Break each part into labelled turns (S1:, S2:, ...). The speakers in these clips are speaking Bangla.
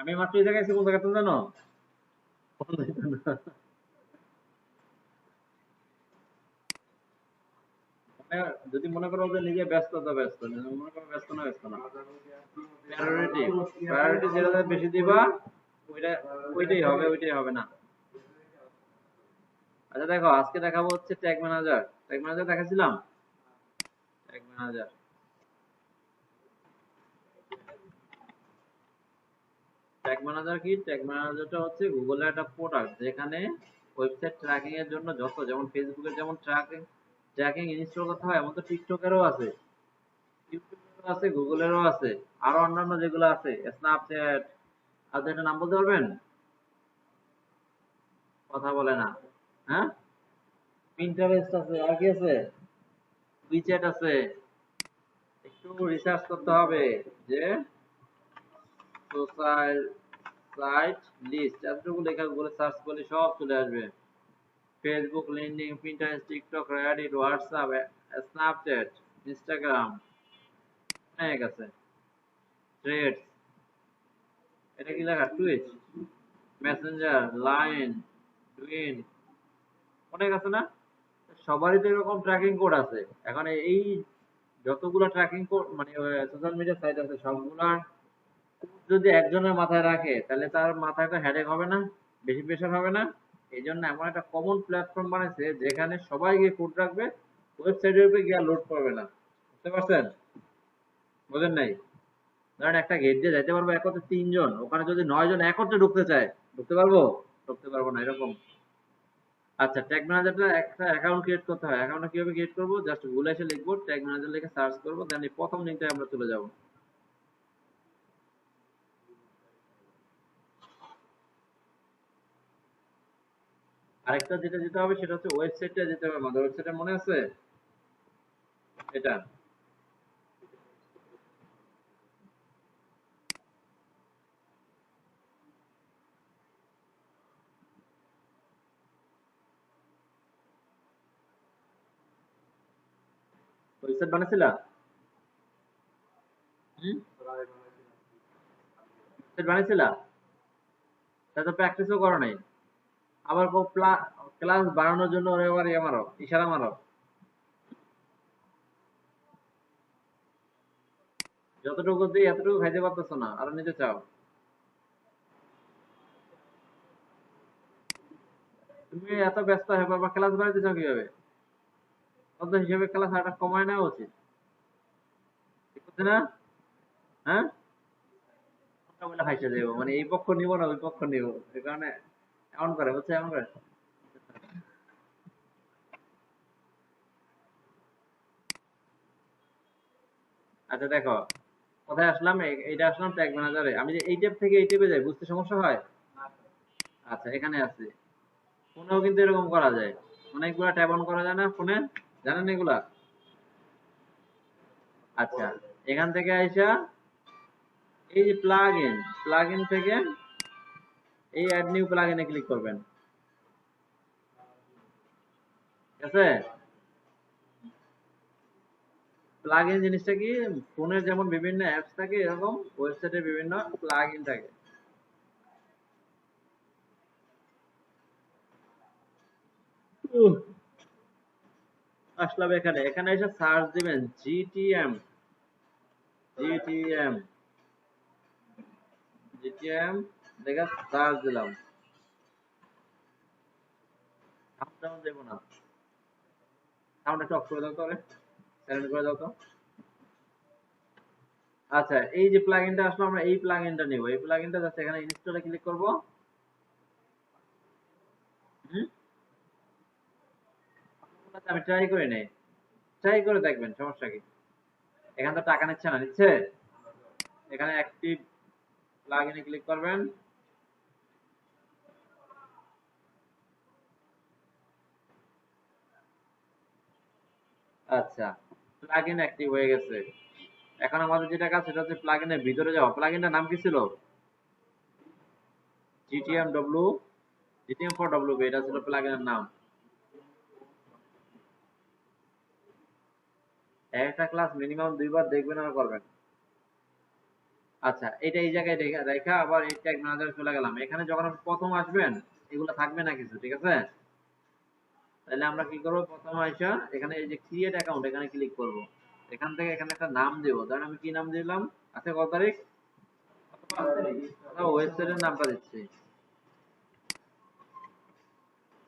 S1: আমি মাত্র এই জায়গায় এসে কোন জায়গাতে জানো? কোন জায়গাতে না। মানে যদি মনে করো যে নিজে ব্যস্ত তো ব্যস্ত, মনে করো ব্যস্ত না ব্যস্ত না। প্রায়োরিটি প্রায়োরিটি যেটা বেশি দিবা ওইটা ওইটাই হবে না। আচ্ছা দেখো আজকে দেখাবো হচ্ছে ট্যাগ ম্যানেজার। ট্যাগ ম্যানেজার দেখাছিলাম। ট্যাগ ম্যানেজার ট্যাগ ম্যানেজার কি? ট্যাগ ম্যানেজারটা হচ্ছে গুগলের একটা প্রোডাক্ট যেখানে ওয়েবসাইট ট্র্যাকিং এর জন্য যত যেমন ফেসবুকের যেমন ট্র্যাকিং ট্র্যাকিং ইনস্টল করতে হয় এমন তো টিকটকেরও আছে, ইউটিউবেরও আছে, গুগলেরও আছে, আরো অন্যান্য যেগুলো আছে স্ন্যাপচ্যাট। আর একটা নাম বলতে পারবেন? কথা বলে না। হ্যাঁ, পিন্টারেস্ট আছে, আর কি আছে? উইচ্যাট আছে। একটু রিসার্চ করতে হবে যে সোশ্যাল সাইট লিস্ট এতটুকু লেখা গুগলে সার্চ করলে সব চলে আসবে। Facebook, LinkedIn, Pinterest, TikTok, Reddit, WhatsApp, Snapchat, Instagram, অনেক আছে। থ্রেডস, এটা কি লেখা? টুইচ, মেসেঞ্জার, লাইন, টুইন, অনেক আছে না? সবারই তো এরকম ট্র্যাকিং কোড আছে। এখন এই যতগুলো ট্র্যাকিং কোড মানে সোশ্যাল মিডিয়া সাইট আছে সবগুলার যদি একজনের মাথায় রাখে তাহলে তার মাথায় একটা হেডেক হবে না? বেশি প্রেশার হবে না? এই জন্য এমন একটা কমন প্ল্যাটফর্ম বানাইছে যেখানে সবাই গিয়ে কোড রাখবে, ওয়েবসাইটের উপরে গিয়ে লোড করবে না। বুঝতে পারছেন? বোঝেন নাই? ধরেন একটা গেট দিয়ে যাইতে পারবো একত্রে 3 জন, ওখানে যদি 9 জন একত্রে ঢুকতে চায় ঢুকতে পারবো? ঢুকতে পারবো না, এরকম। আচ্ছা, ট্যাগ ম্যানেজারটা একটা অ্যাকাউন্ট ক্রিয়েট করতে হয়। অ্যাকাউন্টটা কিভাবে ক্রিয়েট করবো? জাস্ট গুগলে এসে লিখবো ট্যাগ ম্যানেজার, লিখে সার্চ করবো, দেন এই প্রথম লিঙ্কটায় আমরা চলে যাবো। আরেকটা যেটা যেতে হবে সেটা হচ্ছে ওয়েবসাইটটা যেতে হবে আমাদের। ওয়েবসাইটটা মনে আছে? এটা ওয়েবসাইট বানাইছিলা? হুম, ওয়েবসাইট বানাইছিলা? তা তো প্র্যাকটিসও করো নাই। আবার ক্লাস বাড়ানোর জন্য ওরে আবার ইয়ে মারো, ইশারা মারো। যতটুকু দিই এতটুকু খাইতে পারতেছো না, আরো নিতে চাও। তুমি এত ব্যস্ত হয়ে বাবা ক্লাস বাড়াইতে চাও কিভাবে? অত হিসেবে ক্লাস আরটা কমায় নেওয়া উচিত, ঠিক আছে না? হ্যাঁ, কোনটা বলে হাইসা দেবো মানে এই পক্ষ নিব না ওই পক্ষ নিব, এই কারণে এমন করে, বুঝছো? এমন করে। আচ্ছা দেখো, কোথায় আসলাম? এইটা আসলাম ট্যাগ ম্যানেজারে। আমি যে এই ট্যাব থেকে এই ট্যাবে যাই, বুঝতে সমস্যা হয়? আচ্ছা, এখানে আছে। ফোনেও কিন্তু এরকম করা যায়, অনেকগুলা ট্যাব অন করা যায় না ফোনে? জানেন এগুলা? আচ্ছা, এখান থেকে আইসা এই যে প্লাগ ইন থেকে এই অ্যাড নিউ প্লাগ ইনে ক্লিক করবেন, ঠিক আছে? প্লাগ ইন জিনিসটা কি? ফোনের যেমন বিভিন্ন অ্যাপস থাকে এরকম ওয়েবসাইটের বিভিন্ন প্লাগ ইন থাকে। উহ, আসলাম এখানে। এখানে এসে সার্চ দিবেন জিটিএম, জিটিএম, জিটিএম দেখে সার্চ দিলাম। সাউন্ড দেবো না, সাউন্ড একটু অফ করে দাও তো, সাইলেন্ট করে দাও তো। আচ্ছা, এই যে প্লাগইনটা আসলো আমরা এই প্লাগইনটা নিব। এই প্লাগইনটা জাস্ট এখানে ইনস্টলে ক্লিক করব। হুম, আমি ট্রাই করে নেই, ট্রাই করে দেখবেন, সমস্যা কি? এখানে তো টাকা নিচ্ছে না, নিচ্ছে? এখানে অ্যাক্টিভ প্লাগইনে ক্লিক করবেন। আচ্ছা, প্লাগইন অ্যাক্টিভ হয়ে গেছে। এখন আমাদের যেটা কাজ সেটা হচ্ছে প্লাগইনের ভিতরে যাওয়া। প্লাগইনটার নাম কি ছিল? GTM W, GTM for W, এটা ছিল প্লাগইনের নাম। একটা ক্লাস মিনিমাম 2 বার দেখবেন আর করবেন। আচ্ছা, এটা এই জায়গায় রেখা আবার এই ট্যাগ ম্যানেজারে চলে গেলাম। এখানে যখন আপনি প্রথম আসবেন এগুলো থাকবে না কিছু, ঠিক আছে? তাহলে আমরা কি করব, প্রথম আইসা এখানে এই যে ক্রিয়েট অ্যাকাউন্ট এখানে ক্লিক করব। এখান থেকে এখানে একটা নাম দেব। ধরেন আমি কি নাম দিলাম? আচ্ছা, কত তারিখ অথবা ওয়েবসাইটের নামটা দিচ্ছি,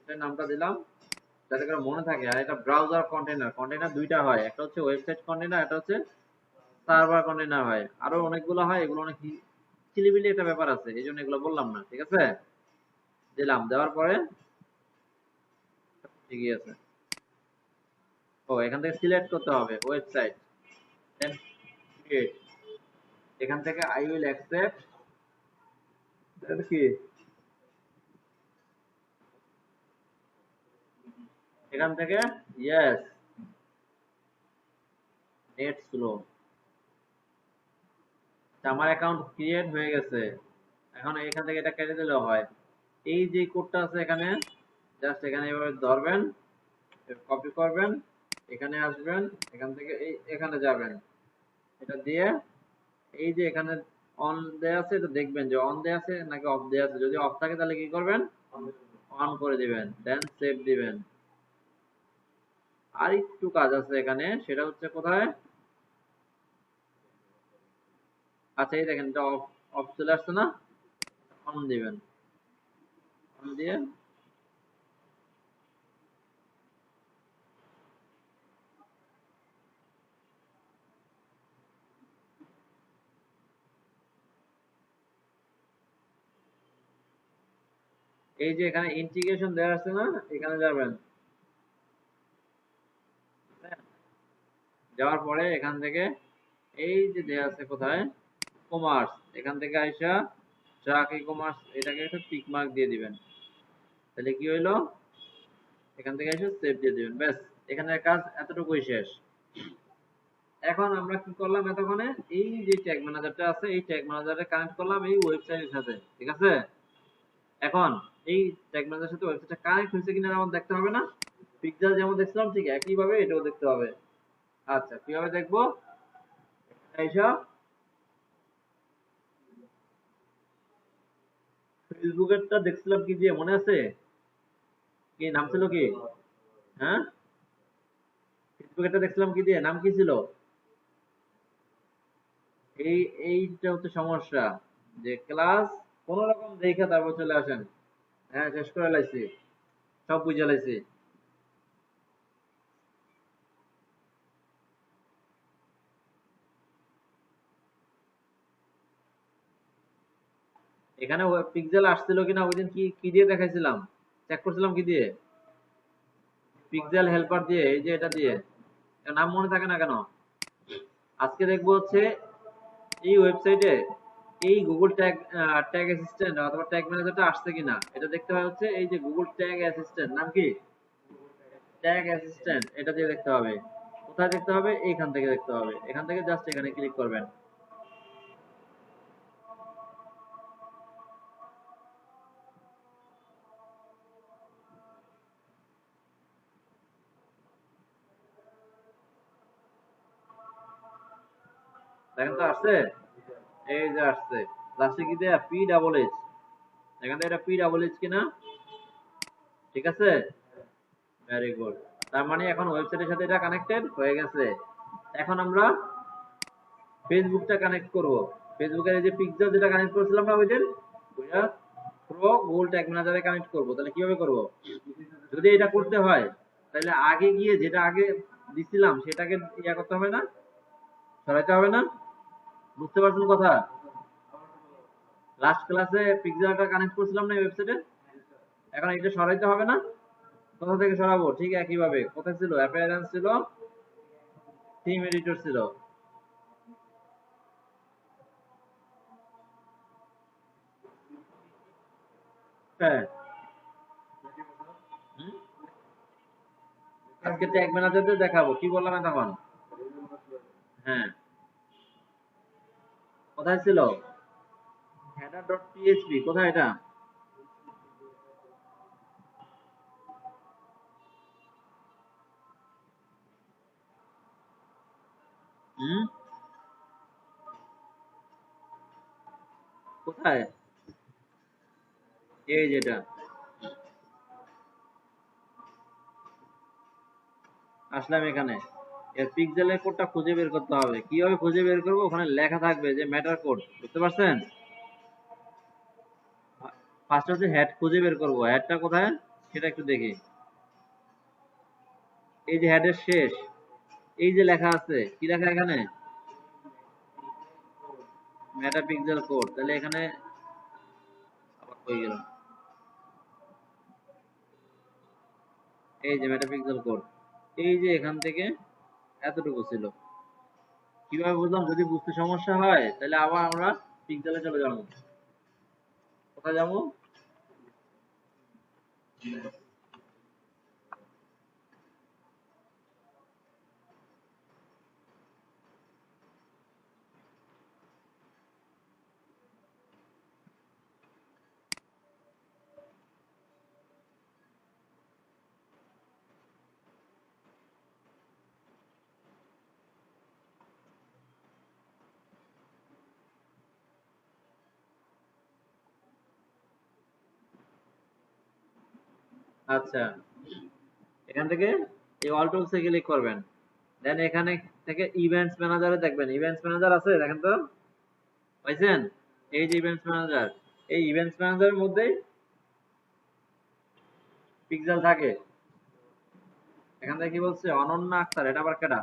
S1: এটার নামটা দিলাম যাতে করে মনে থাকে। আর এটা ব্রাউজার কন্টেনার, কন্টেনার দুইটা হয়, একটা হচ্ছে ওয়েবসাইট কন্টেনার, একটা হচ্ছে সার্ভার কন্টেনার হয়। আরো অনেকগুলো হয়, এগুলো অনেক চিলিবিলি একটা ব্যাপার আছে, এই জন্য এগুলো বললাম না, ঠিক আছে? দিলাম, দেওয়ার পরে ঠিকই আছে। ও, এখান থেকে সিলেক্ট করতে হবে ওয়েবসাইট, দেন ক্রিয়েট। এখান থেকে আই উইল অ্যাকসেপ্ট, এটা কি, এখান থেকে ইয়েস, নেট স্লো। আমার অ্যাকাউন্ট ক্রিয়েট হয়ে গেছে। এখন এখান থেকে এটা কেটে দিলেও হয়। এই যে কোডটা আছে এখানে, জাস্ট এখানে এভাবে ধরবেন, কপি করবেন, এখানে আসবেন, এখান থেকে এই এখানে যাবেন, এটা দিয়ে এই যে এখানে অন দেয়া আছে, এটা দেখবেন যে অন দেয়া আছে নাকি অফ দেয়া আছে। যদি অফ থাকে তাহলে কি করবেন, অন করে দিবেন, দেন সেভ দিবেন। আর একটু কাজ আছে এখানে, সেটা হচ্ছে কোথায়, আচ্ছা এই দেখেন এটা অফ, অফ চলে আসছে না, অন দিবেন, অন দিয়ে এই যে এখানে ইন্টিগ্রেশন দেওয়া আছে না, এখানে যাবেন, যাওয়ার পরে এখান থেকে এই যে দেওয়া আছে কোথায়, কমার্স, এখান থেকে আইসা ট্রাক ই কমার্স, এটাকে একটা টিক মার্ক দিয়ে দিবেন। তাহলে কি হইলো, এখান থেকে এসে সেভ দিয়ে দিবেন, ব্যাস। এখানে কাজ এতটুকুই শেষ। এখন আমরা কি করলাম এতক্ষণে, এই যে ট্যাগ ম্যানেজারটা আছে এই ট্যাগ ম্যানেজারে কানেক্ট করলাম এই ওয়েবসাইটের সাথে, ঠিক আছে? এখন এই ট্যাগ ম্যানেজারের সাথে ওয়েবসাইটটা কানেক্ট হয়েছে কিনা আমাদের দেখতে হবে না? পিক্সেল যেমন দেখছিলাম ঠিক একই ভাবে এটাও দেখতে হবে। আচ্ছা, কিভাবে দেখবো, এইসব ফেসবুকেরটা দেখছিলাম কি দিয়ে মনে আছে, কি নাম ছিল কি, হ্যাঁ ফেসবুকেরটা দেখছিলাম কি দিয়ে, নাম কি ছিল? এই এইটা হচ্ছে সমস্যা, যে ক্লাস কোন রকম দেখে তারপর চলে আসেন। হ্যাঁ, শেষ করে লাইছি, সব বুঝে লাইছি। এখানে পিক্সেল আসছিল কিনা ওই দিন কি কি দিয়ে দেখাইছিলাম, চেক করছিলাম কি দিয়ে, পিক্সেল হেল্পার দিয়ে, এই যে এটা দিয়ে। এর নাম মনে থাকে না কেন? আজকে দেখবো হচ্ছে এই ওয়েবসাইটে এই গুগল ট্যাগ, ট্যাগ অ্যাসিস্ট্যান্ট অথবা ট্যাগ ম্যানেজারটা আসছে কিনা এটা দেখতে হয় হচ্ছে এই যে গুগল ট্যাগ অ্যাসিস্ট্যান্ট, নাম কি, ট্যাগ অ্যাসিস্ট্যান্ট, এটা দিয়ে দেখতে হবে। কোথায় দেখতে হবে, এইখান থেকে দেখতে হবে, এখান থেকে জাস্ট এখানে ক্লিক করবেন। দেখেন তো আসছে, এই যে আসছে, লাস্টে কি দেয়া, পি ডাবল এইচ, এখান থেকে এটা পি ডাবল এইচ কিনা, ঠিক আছে? Very good. তার মানে এখন ওয়েবসাইটের সাথে এটা কানেক্টেড হয়ে গেছে। এখন আমরা ফেসবুকটা কানেক্ট করব। ফেসবুকের এই যে পিক্সেল যেটা কানেক্ট করেছিলাম না ওই দিন, ওইটা পুরো গুগল ট্যাগ ম্যানেজারে কানেক্ট করব। তাহলে কিভাবে করব, যদি এটা করতে হয় তাহলে আগে গিয়ে যেটা আগে দিছিলাম সেটাকে ইয়া করতে হবে না, সরাইতে হবে না? বুঝতে পারছেন কথা? লাস্ট ক্লাসে পিক্সেলটা কানেক্ট করছিলাম না ওয়েবসাইটে, এখন এটা সরাইতে হবে না? কোথা থেকে সরাবো, ঠিক একই ভাবে, কোথায় ছিল, অ্যাপিয়ারেন্স ছিল, থিম এডিটর ছিল, হ্যাঁ। হুম? আজকে ট্যাগ ম্যানেজারদের দেখাবো, কি বললাম তখন, হ্যাঁ। কোথায় ছিল, হেডার ডট পিএইচপি, কোথায় এটা, হুম? কোথায়? এই যেটা আসলাম এখানে, এর পিক্সেলের কোডটা খুঁজে বের করতে হবে। কিভাবে খুঁজে বের করবো? ওখানে লেখা থাকবে যে ম্যাটার কোড, বুঝতে পারছেন? ফার্স্ট হচ্ছে হেড খুঁজে বের করবো। হেডটা কোথায় সেটা একটু দেখি। এই যে হেডের শেষ, এই যে লেখা আছে, কি লেখা এখানে? মেটা পিক্সেল কোড। তাহলে এখানে আবার কই গেল? এই যে মেটা পিক্সেল কোড, এই যে এখান থেকে এতটুকু ছিল। কিভাবে বুঝলাম? যদি বুঝতে সমস্যা হয় তাহলে আবার আমরা পিক্সেলে চলে যাবো। কোথায় যাবো? আচ্ছা, এখান থেকে এই অল টুলসে ক্লিক করবেন। দেন এখানে থেকে ইভেন্টস ম্যানেজারে দেখবেন। ইভেন্টস ম্যানেজার আছে, দেখেন তো, পাইছেন? এই যে ইভেন্টস ম্যানেজার, এই ইভেন্টস ম্যানেজারের মধ্যে পিক্সেল থাকে। এখান থেকে কি বলছে? অনন্যা আক্তার, এটা আবার কেডা?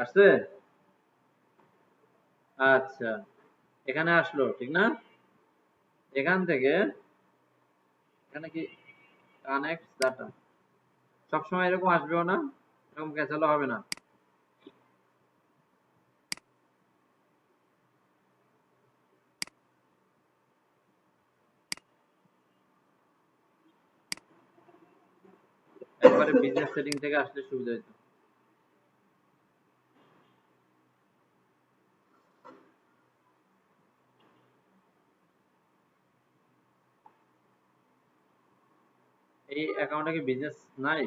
S1: আসছে? আচ্ছা, এখানে আসলো, ঠিক না? এখান থেকে এখানে কি কানেক্ট ডাটা, সবসময় এরকম আসবেও না, এরকম ক্যাচালও হবে না। একবারে বিজনেস সেটিং থেকে আসলে সুবিধা হতো। এই অ্যাকাউন্টে কি বিজনেস নাই?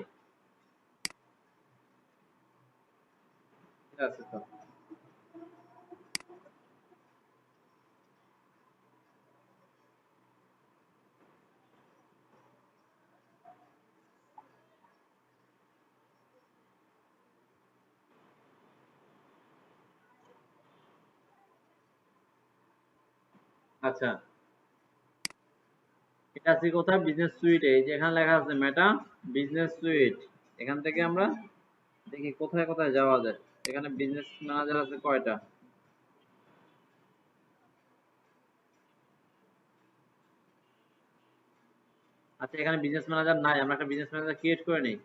S1: ঠিক আছে তো। আচ্ছা, এটা আছে কোথায়? Business suite. এই যে এখানে লেখা আছে মেটা বিজনেস সুইট। এখান থেকে আমরা দেখি কোথায় কোথায় যাওয়া যায়। এখানে বিজনেস ম্যানেজার আছে কয়টা? আচ্ছা, এখানে বিজনেস ম্যানেজার নাই, আমরা একটা বিজনেস ম্যানেজার ক্রিয়েট করে নিই।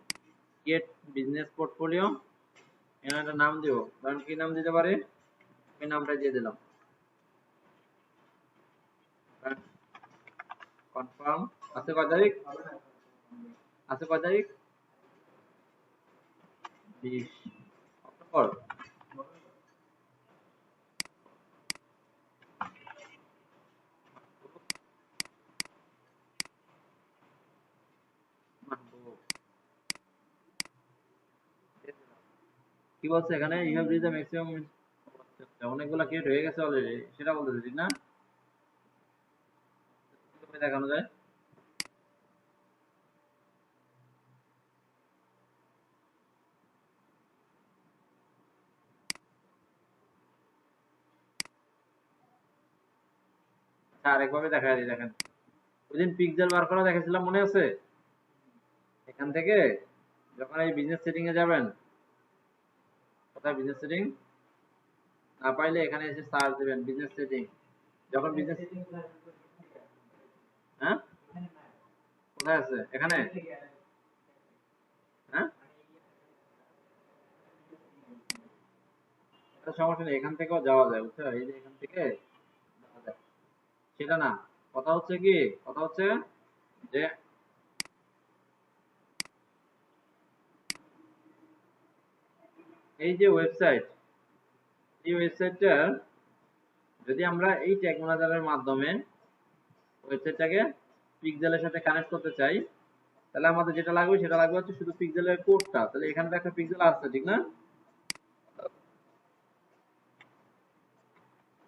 S1: ক্রিয়েট বিজনেস পোর্টফোলিও, এখানে একটা নাম দিব। কারণ কি নাম দিতে পারি? এই নামটা দিয়ে দিলাম, কনফার্ম। আছে কয় তারিখ? আছে কয় তারিখ? 20 অক্টোবর। কি বলছে এখানে? You have reach the maximum. অনেকগুলা ক্রিয়েট হয়ে গেছে অলরেডি, সেটা বলতেছে, ঠিক না? কিভাবে দেখানো যায়? আচ্ছা, আরেকভাবে দেখা দিই, দেখেন। ওইদিন পিক্সেল বার করা দেখেছিলাম, মনে আছে? এখান থেকে যখন এই বিজনেস সেটিং এ যাবেন, কোথায় বিজনেস সেটিং? না পাইলে এখানে এসে সার্চ দিবেন বিজনেস সেটিং। যখন বিজনেস, হ্যাঁ, কোথায় আছে? এখানে? হ্যাঁ, এটা সমস্যা নেই, এখান থেকেও যাওয়া যায়, বুঝছো? এই যে এখান থেকে যাওয়া যায়, সেটা না। কথা হচ্ছে কি, কথা হচ্ছে যে এই যে ওয়েবসাইট, এই ওয়েবসাইটটা যদি আমরা এই ট্যাগ ম্যানেজারের মাধ্যমে ওয়েবসাইটটাকে পিক্সেলের সাথে কানেক্ট করতে চাই, তাহলে আমাদের যেটা লাগবে সেটা লাগবে হচ্ছে শুধু পিক্সেলের কোডটা। তাহলে এখানে তো একটা পিক্সেল আসছে, ঠিক না?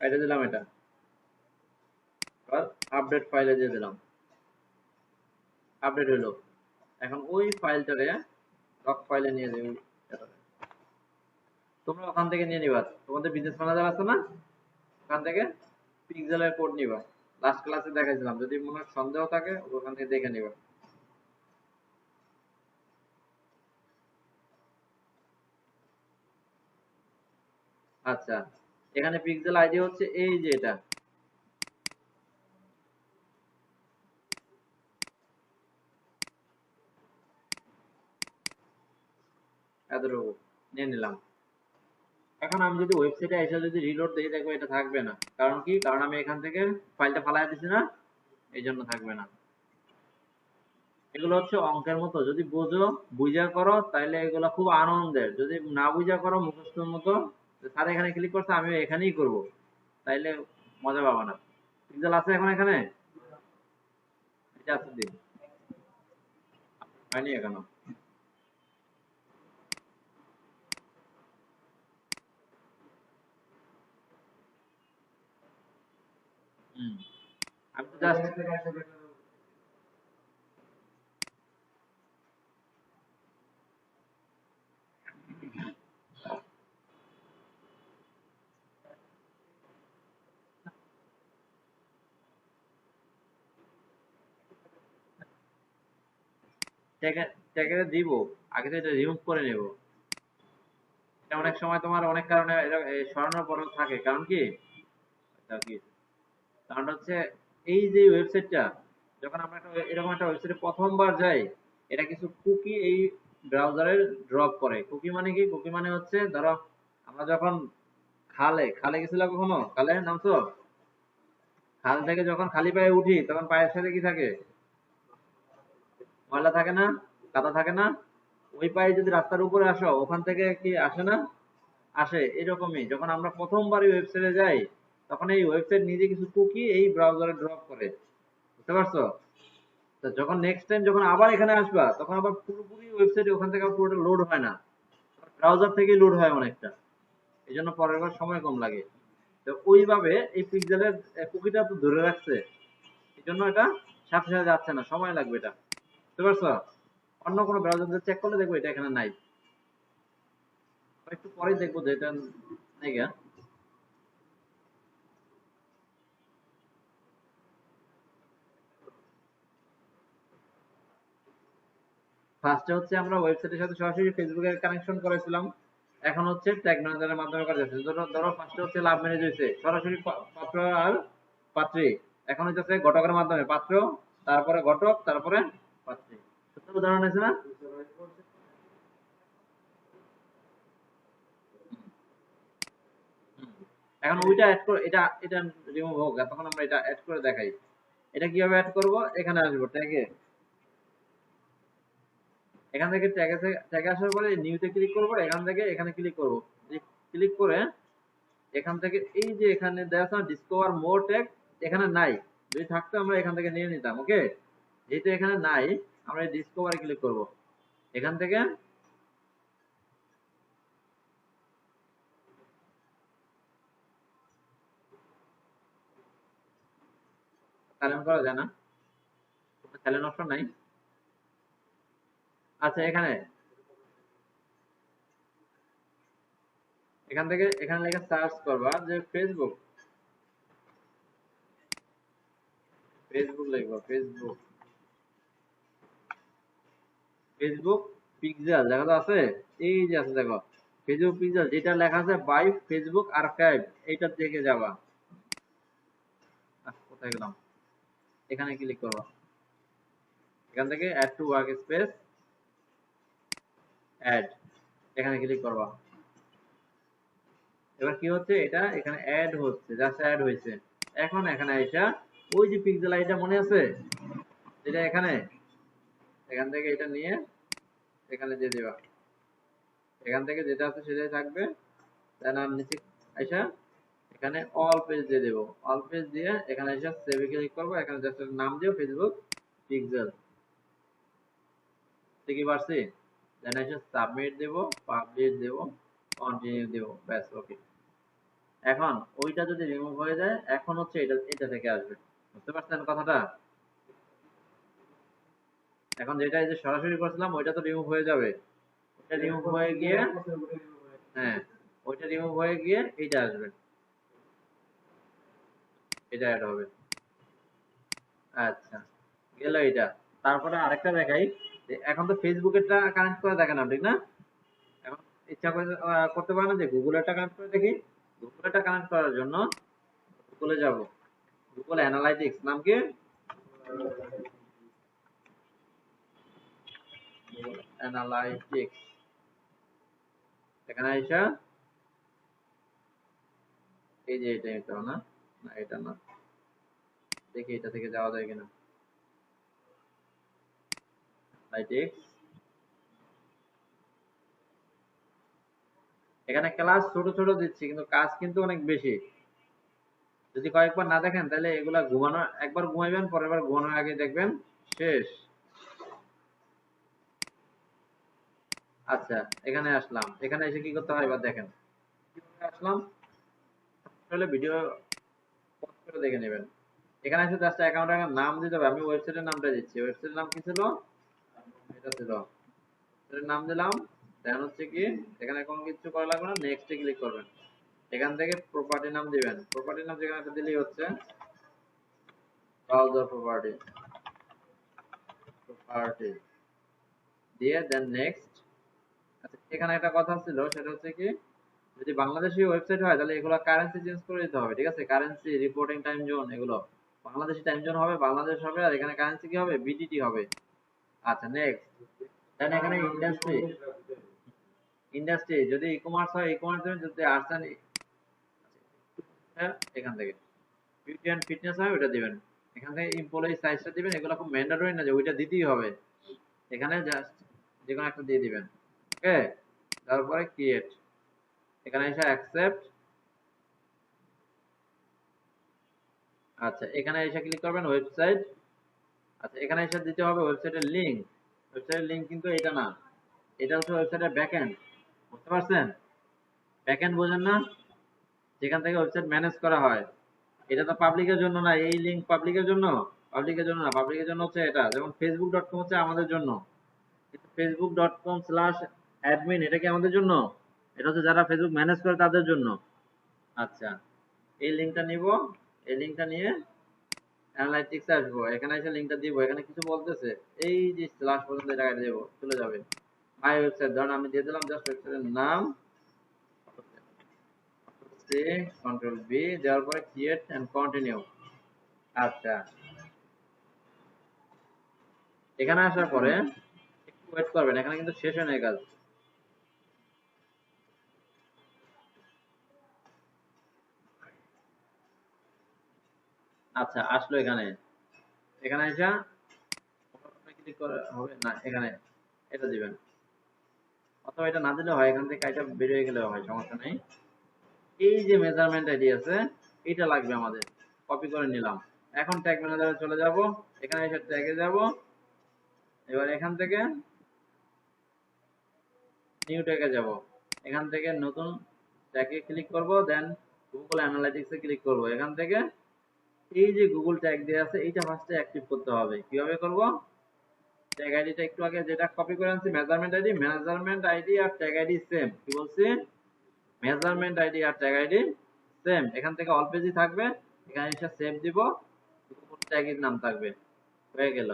S1: এটা দিলাম, এটা আপডেট ফাইলে দিয়ে দিলাম, আপডেট হলো। এখন ওই ফাইলটারে ডক ফাইলে নিয়ে দেব। তোমরা ওখান থেকে নিয়ে নিবা, তোমাদের বিজনেস ম্যানেজার আছে না, ওখান থেকে পিক্সেলের কোড নিবা। লাস্ট ক্লাসে দেখাইছিলাম, যদি মনে হয় সন্দেহ থাকে ওখান থেকে দেখে নিবা। আচ্ছা, এখানে পিক্সেল আইডি হচ্ছে এই যে এটা, এতটুকু নিয়ে নিলাম। এখন আমি যদি ওয়েবসাইটে এসে যদি রিলোড দিই, দেখবো এটা থাকবে না। কারণ কি? কারণ আমি এখান থেকে ফাইলটা ফালাই দিছি না, এই জন্য থাকবে না। এগুলো হচ্ছে অঙ্কের মতো, যদি বুঝো বুঝা করো তাইলে এগুলো খুব আনন্দের, যদি না বুঝা করো মুখস্থর মতো, স্যার এখানে ক্লিক করছে আমি এখানেই করব, তাইলে মজা পাবা না। পিক্সেল আছে এখন এখানে, এটা আছে দিন, হয়নি এখনো। হুম, আমি তো জাস্ট ট্যাগে দিব, আগে তো এটা রিমুভ করে নেব। এটা অনেক সময় তোমার অনেক কারণে সরানোর পরেও থাকে, কারণ কি? এটা কি কারণ হচ্ছে, এই যে ওয়েবসাইটটা, যখন আমরা এরকম একটা ওয়েবসাইটে প্রথমবার যাই, এটা কিছু কুকি এই ব্রাউজারে ড্রপ করে। কুকি মানে কি? কুকি মানে হচ্ছে, ধরো আমরা যখন খালে খালে গেছিলাম, কখনো খালে নামছো? খাল থেকে যখন খালি পায়ে উঠি, তখন পায়ের সাথে কি থাকে? ময়লা থাকে না, কাদা থাকে না? ওই পায়ে যদি রাস্তার উপরে আসো, ওখান থেকে কি আসে না? আসে। এরকমই যখন আমরা প্রথমবার এই ওয়েবসাইটে যাই, তখন এই ওয়েবসাইট নিজে কিছু কুকি এই ব্রাউজারে ড্রপ করে। বুঝতে পারছো? তো যখন নেক্সট টাইম যখন আবার এখানে আসবা, তখন আবার পুরোপুরি ওয়েবসাইট ওখান থেকে আবার পুরোটা লোড হয় না, ব্রাউজার থেকেই লোড হয় অনেকটা। এই জন্য পরের বার সময় কম লাগে। তো ওইভাবে এই পিক্সেলের কুকিটা তো ধরে রাখছে, এই জন্য এটা সাথে সাথে যাচ্ছে না, সময় লাগবে এটা। বুঝতে পারছো? অন্য কোনো ব্রাউজার চেক করলে দেখবো এটা এখানে নাই, একটু পরে দেখবো যে এটা নাই গা। ফার্স্টে হচ্ছে আমরা ওয়েবসাইটের সাথে সরাসরি ফেসবুকের কানেকশন করেছিলাম, এখন হচ্ছে ট্যাগ ম্যানেজারের মাধ্যমে করা যাচ্ছে। ধরো ধরো ফার্স্টে হচ্ছে লাভ ম্যারেজ হয়েছে সরাসরি পাত্র আর পাত্রী, এখন হচ্ছে ঘটকের মাধ্যমে পাত্র, তারপরে ঘটক, তারপরে পাত্রী। সত্য উদাহরণ আছে না? হুম। এখন ওইটা অ্যাড করে, এটা এটা রিমুভ হোক, তখন আমরা এটা অ্যাড করে দেখাই। এটা কিভাবে অ্যাড করব? এখানে আসবো ট্যাগে, এখান থেকে ট্যাগে ট্যাগে আসার পরে নিউতে ক্লিক করব, এখান থেকে এখানে ক্লিক করব, ক্লিক করে এখান থেকে এই যে এখানে দেওয়া আছে ডিসকভার মোর ট্যাগ, এখানে নাই। যদি থাকতো আমরা এখান থেকে নিয়ে নিতাম, ওকে। যেহেতু এখানে নাই, আমরা ডিসকভারে ক্লিক করব। এখান থেকে সাইলেন্ট করা যায় না, সাইলেন্ট অপশন নাই। আচ্ছা, এখানে এখান থেকে এখানে লেখা সার্চ করবা যে ফেসবুক, ফেসবুক লিখবা, ফেসবুক, ফেসবুক পিক্সেল দেখা আছে, এই যে আছে দেখো, ফেসবুক পিক্সেল, যেটা লেখা আছে বাই ফেসবুক আর্কাইভ, এইটার দিকে যাবা। কোথায় গেলাম? এখানে ক্লিক করবা, এখান থেকে add to work space, add, এখানে ক্লিক করবা। এবার কি হচ্ছে? এটা এখানে অ্যাড হচ্ছে, জাস্ট অ্যাড হয়েছে। এখন এখানে আইসা ওই যে পিক্সেল আইটা মনে আছে, যেটা এখানে, এখান থেকে এটা নিয়ে এখানে দিয়ে দিবা। এখান থেকে যেটা আছে সেটাই থাকবে। দেন আর নিচে আইসা এখানে অল পেজ দিয়ে দেবো, অল পেজ দিয়ে এখানে এসে সেভে ক্লিক করবো, এখানে জাস্ট নাম দিও ফেসবুক পিক্সেল, ঠিক পারছি। দেন এসে সাবমিট দেবো, পাবলিশ দেবো, কন্টিনিউ দেবো, ব্যাস ওকে। এখন ওইটা যদি রিমুভ হয়ে যায়, এখন হচ্ছে এটা এটা থেকে আসবে, বুঝতে পারছেন কথাটা? এখন যেটা এই যে সরাসরি করছিলাম ওইটা তো রিমুভ হয়ে যাবে, ওইটা রিমুভ হয়ে গিয়ে, হ্যাঁ ওইটা রিমুভ হয়ে গিয়ে এইটা আসবে, এটা অ্যাড হবে। আচ্ছা, গেল এটা। তারপরে আরেকটা দেখাই, যে এখন তো ফেসবুকেরটা কানেক্ট করে দেখেন ঠিক না? এখন ইচ্ছা করে করতে পারে না যে গুগলেরটা কানেক্ট করে দেখি। গুগলেরটা কানেক্ট করার জন্য গুগলে যাব, গুগল অ্যানালাইটিক্স নাম কি, অ্যানালাইটিক্স, এখানে আইসা এই যে এটা এটা না, না এটা না, দেখি এটা থেকে যাওয়া যায় কিনা। অ্যানালাইটিক্স, এখানে ক্লাস ছোট ছোট দিচ্ছি কিন্তু কাজ কিন্তু অনেক বেশি। যদি কয়েকবার না দেখেন তাহলে এগুলা ঘুমানো, একবার ঘুমাইবেন পরের বার ঘুমানোর আগে দেখবেন শেষ। আচ্ছা, এখানে আসলাম, এখানে এসে কি করতে হয় এবার দেখেন। কিভাবে আসলাম, তাহলে ভিডিও পজ করে দেখে নেবেন। এখানে এসে জাস্ট অ্যাকাউন্টের নাম দিতে হবে, আমি ওয়েবসাইটের নামটা দিচ্ছি। ওয়েবসাইটের নাম কি ছিল, এটা ছিল, এর নাম দিলাম। দেন হচ্ছে কি, এখানে কোনো কিছু করা লাগবে না, নেক্সটে ক্লিক করবেন। এখান থেকে প্রপার্টি নাম দিবেন, প্রপার্টি নাম যেখানে একটা দিলেই হচ্ছে, ব্রাউজার প্রপার্টি, প্রপার্টি দিয়ে দেন নেক্সট। আচ্ছা, এখানে একটা কথা ছিল, সেটা হচ্ছে কি, যদি বাংলাদেশি ওয়েবসাইট হয় তাহলে এগুলো কারেন্সি চেঞ্জ করে দিতে হবে, ঠিক আছে? কারেন্সি, রিপোর্টিং টাইম জোন, এগুলো বাংলাদেশি টাইম জোন হবে, বাংলাদেশ হবে, আর এখানে কারেন্সি কি হবে, বিটিটি হবে। আচ্ছা নেক্সট। দেন এখানে ইন্ডাস্ট্রি, ইন্ডাস্ট্রি যদি ই কমার্স হয় ই কমার্স দেবেন, যদি আর্টস এন্ড, এখান থেকে বিউটি এন্ড ফিটনেস হয় ওটা দিবেন। এখান থেকে এমপ্লয়ি সাইজটা দিবেন, এগুলো খুব ম্যান্ডেটরি না যে ওইটা দিতেই হবে, এখানে জাস্ট যে কোনো একটা দিয়ে দিবেন, ওকে। তারপরে ক্রিয়েট, এখানে এসে অ্যাকসেপ্ট। আচ্ছা, এখানে এসে ক্লিক করবেন ওয়েবসাইট। আচ্ছা, এখানে এসে দিতে হবে ওয়েবসাইটের লিংক। ওয়েবসাইটের লিংক কিন্তু এটা না, এটা হচ্ছে ওয়েবসাইটের ব্যাকএন্ড, বুঝতে পারছেন? ব্যাকএন্ড বোঝেন না, যেখান থেকে ওয়েবসাইট ম্যানেজ করা হয়। এটা তো পাবলিকের জন্য না, এই লিংক পাবলিকের জন্য, পাবলিকের জন্য না, পাবলিকের জন্য হচ্ছে এটা, যেমন facebook.com হচ্ছে আমাদের জন্য, কিন্তু facebook.com/admin এটা কি আমাদের জন্য? এটা হচ্ছে যারা ফেসবুক ম্যানেজ করে তাদের জন্য। আচ্ছা, এই লিংকটা নিব, এই লিংকটা নিয়ে অ্যানালাইটিক্সে আসবো, এখানে এসে লিংকটা দিব, এখানে কিছু বলতেছে, এই যে স্ল্যাশ পর্যন্ত এই জায়গায় দেবো, চলে যাবে মাই ওয়েবসাইট, ধরুন আমি দিয়ে দিলাম জাস্ট ওয়েবসাইটের নাম, সি কন্ট্রোল বি দেওয়ার পরে ক্রিয়েট এন্ড কন্টিনিউ। আচ্ছা, এখানে আসার পরে একটু ওয়েট করবেন, এখানে কিন্তু শেষ হয় না এই কাজ। আচ্ছা, আসলো এখানে, এখানে এসে ক্লিক করে হবে না, এখানে এটা দিবেন, অথবা এটা না দিলে হয়, এখান থেকে এটা বেরিয়ে গেলে হয়, সমস্যা নেই। এই যে মেজারমেন্ট আইডি আছে, এটা লাগবে আমাদের, কপি করে নিলাম। এখন ট্যাগ ম্যানেজারে চলে যাব, এখানে এসে ট্যাগে যাব, এবার এখান থেকে নিউ ট্যাগে যাব, এখান থেকে নতুন ট্যাগে ক্লিক করব, দেন গুগল অ্যানালাইটিক্সে ক্লিক করব। এখান থেকে এই যে গুগল ট্যাগ দেওয়া আছে এইটা ফার্স্টে অ্যাক্টিভ করতে হবে। কিভাবে করব, ট্যাগ আইডিটা একটু আগে যেটা কপি করে আনছি, মেজারমেন্ট আইডি আর ট্যাগ আইডি সেম, কি বলছি, মেজারমেন্ট আইডি আর ট্যাগ আইডি সেম, এখান থেকে অল পেজই থাকবে, এখানে এসে সেভ দিব, গুগল ট্যাগের নাম থাকবে, হয়ে গেল।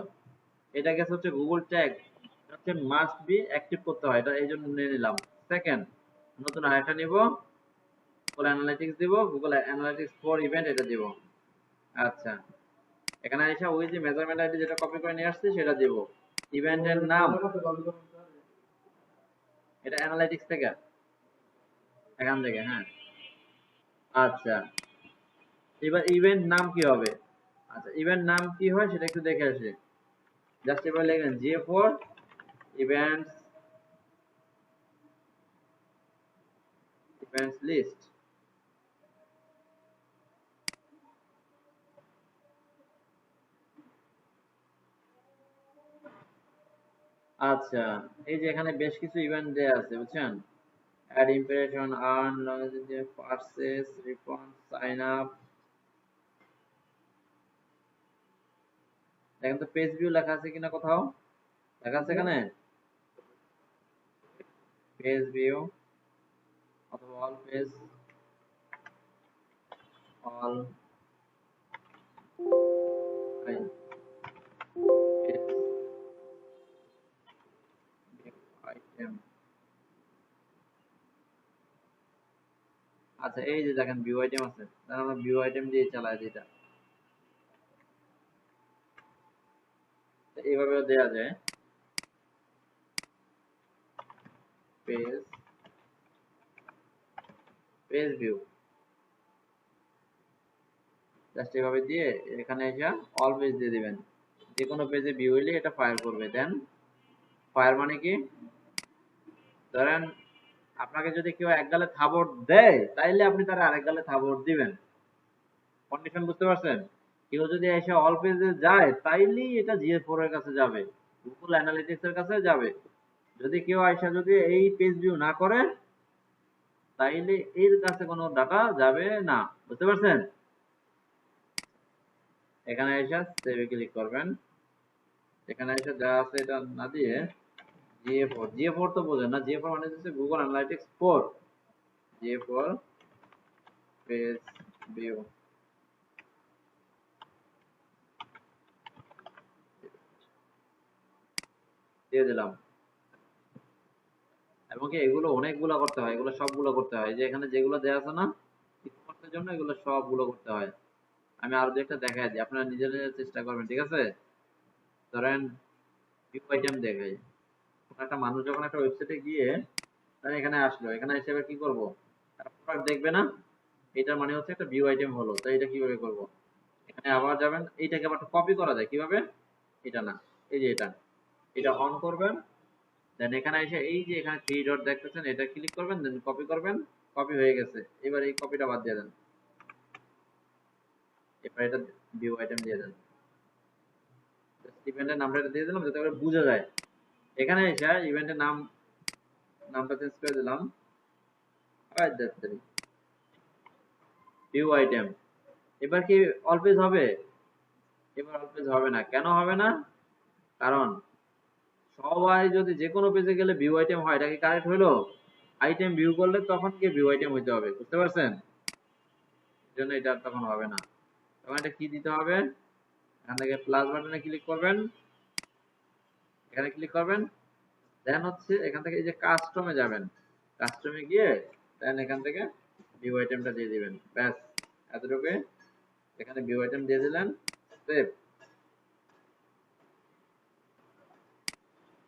S1: এটা গেছে হচ্ছে গুগল ট্যাগ, হচ্ছে মাস্ট বি অ্যাক্টিভ করতে হয়, এটা এই জন্য নিয়ে নিলাম। সেকেন্ড, নতুন আরেকটা নিব, গুগল অ্যানালাইটিক্স দিব, গুগল অ্যানালাইটিক্স ফর ইভেন্ট এটা দিব। আচ্ছা, এখানে এসে ওই যে মেজারমেন্ট আইডি যেটা কপি করে নিয়ে আসছি সেটা দিব, ইভেন্টের নাম, এটা অ্যানালাইটিক্স থেকে, এখান থেকে, হ্যাঁ। আচ্ছা, এবার ইভেন্ট নাম কি হবে, আচ্ছা ইভেন্ট নাম কি হয় সেটা একটু দেখে আসি। জাস্ট এবার লিখবেন J for events, events list, আচ্ছা, এই যে এখানে বেশ কিছু ইভেন্ট দেয়া আছে বুঝছেন। Ad impression, earn, purchase, refund, sign up. দেখেন তো পেজ ভিউ লেখা আছে কিনা কোথাও? লেখা আছে এখানে পেজ ভিউ অথবা all page, all page item. আচ্ছা, এই যে দেখেন ভিউ আইটেম আছে, তাহলে আমরা ভিউ আইটেম দিয়ে চালাই যেটা এইভাবে দেয়া যায়। পেজ পেজ ভিউ জাস্ট এভাবে দিয়ে এখানে এসে অল পেজ দিয়ে দিবেন। যে কোনো পেজে ভিউ হইলে এটা ফায়ার করবে। দেন ফায়ার মানে কি, ধরেন আপনাকে যদি কেউ এক গালে থাবড় দেয় তাইলে আপনি তার আরেক গালে থাবড় দিবেন। কন্ডিশন বুঝতে পারছেন? কেউ যদি এসে অল পেজে যায় তাইলেই এটা GA4 এর কাছে যাবে, গুগল অ্যানালিটিক্স এর কাছে যাবে। যদি কেউ আইসা যদি এই পেজ ভিউ না করে তাইলে এর কাছে কোনো ডাটা যাবে না। বুঝতে পারছেন? এখানে এসে সেভে ক্লিক করবেন। এখানে এসে যা আছে এটা না দিয়ে GA4 তো বোঝেন না, GA4 মানে হচ্ছে Google analytics 4। GA4 page view দিয়ে দিলাম। এবং কি এগুলো অনেকগুলো করতে হয়, এগুলো সবগুলো করতে হয়। যে এখানে যেগুলো দেওয়া আছে না ই-কমার্সের জন্য, এগুলো সবগুলো করতে হয়। আমি আরো একটা দেখাই দিই, আপনারা নিজে নিজে চেষ্টা করবেন, ঠিক আছে? ধরেন ভিউ আইটেম দেখাই। একটা মানুষ যখন একটা ওয়েবসাইটে গিয়ে তাহলে এখানে আসলো, এখানে এসে এবার কি করবো, একটা প্রোডাক্ট দেখবে না, এটার মানে হচ্ছে একটা ভিউ আইটেম হলো। তো এটা কিভাবে করব, এখানে আবার যাবেন, এইটাকে আবার কপি করা যায় কিভাবে, এটা না, এই যে এটা অন করবেন। দেন এখানে এসে এই যে এখানে থ্রি ডট দেখতেছেন, এটা ক্লিক করবেন, দেন কপি করবেন। কপি হয়ে গেছে, এবার এই কপিটা বাদ দিয়ে দেন। এবার এটা ভিউ আইটেম দিয়ে দেন। ইভেন্টের নামটা দিয়ে দিলাম যাতে করে বোঝা যায়। এখানে এসে ইভেন্টের নামটা চেঞ্জ করে দিলাম, ভিউ আইটেম। এবার কি অল পেজ হবে? এবার অল পেজ হবে না। কেন হবে না? কারণ সবাই যদি যে কোনো পেজে গেলে ভিউ আইটেম হয়, এটা কি কারেক্ট হইলো? আইটেম ভিউ করলে তখন কি ভিউ আইটেম হইতে হবে, বুঝতে পারছেন? এর জন্য এটা তখন হবে না। তখন এটা কি দিতে হবে, এখান থেকে প্লাস বাটনে ক্লিক করবেন, এখানে ক্লিক করবেন। দেন হচ্ছে এখান থেকে এই যে কাস্টমে যাবেন, কাস্টমে গিয়ে দেন এখান থেকে ভিউ আইটেমটা দিয়ে দিবেন। ব্যাস, এতটুকু। এখানে ভিউ আইটেম দিয়ে দিলেন, সেভ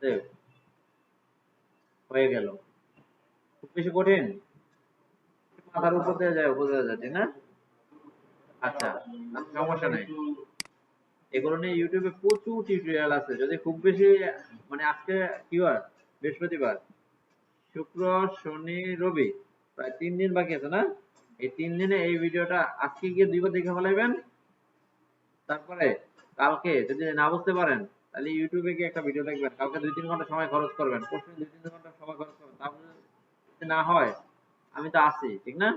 S1: সেভ হয়ে গেল। খুব বেশি কঠিন? মাথার উপর দিয়ে যায়, বোঝা যায়, ঠিক না? আচ্ছা, সমস্যা নাই। এগুলো নিয়ে ইউটিউবে প্রচুর টিউটোরিয়াল আছে। যদি খুব বেশি মানে আজকে কি বার, বৃহস্পতিবার, শুক্র, শনি, রবি, প্রায় 3 দিন বাকি আছে না? এই 3 দিনে এই ভিডিওটা আজকে গিয়ে 2বার দেখে ফেলাইবেন। তারপরে কালকে যদি না বুঝতে পারেন তাহলে ইউটিউবে গিয়ে একটা ভিডিও দেখবেন। কালকে 2-3 ঘন্টা সময় খরচ করবেন, পরশুদিন 2-3 ঘন্টা সময় খরচ করবেন। তারপরে যদি না হয় আমি তো আছি, ঠিক না?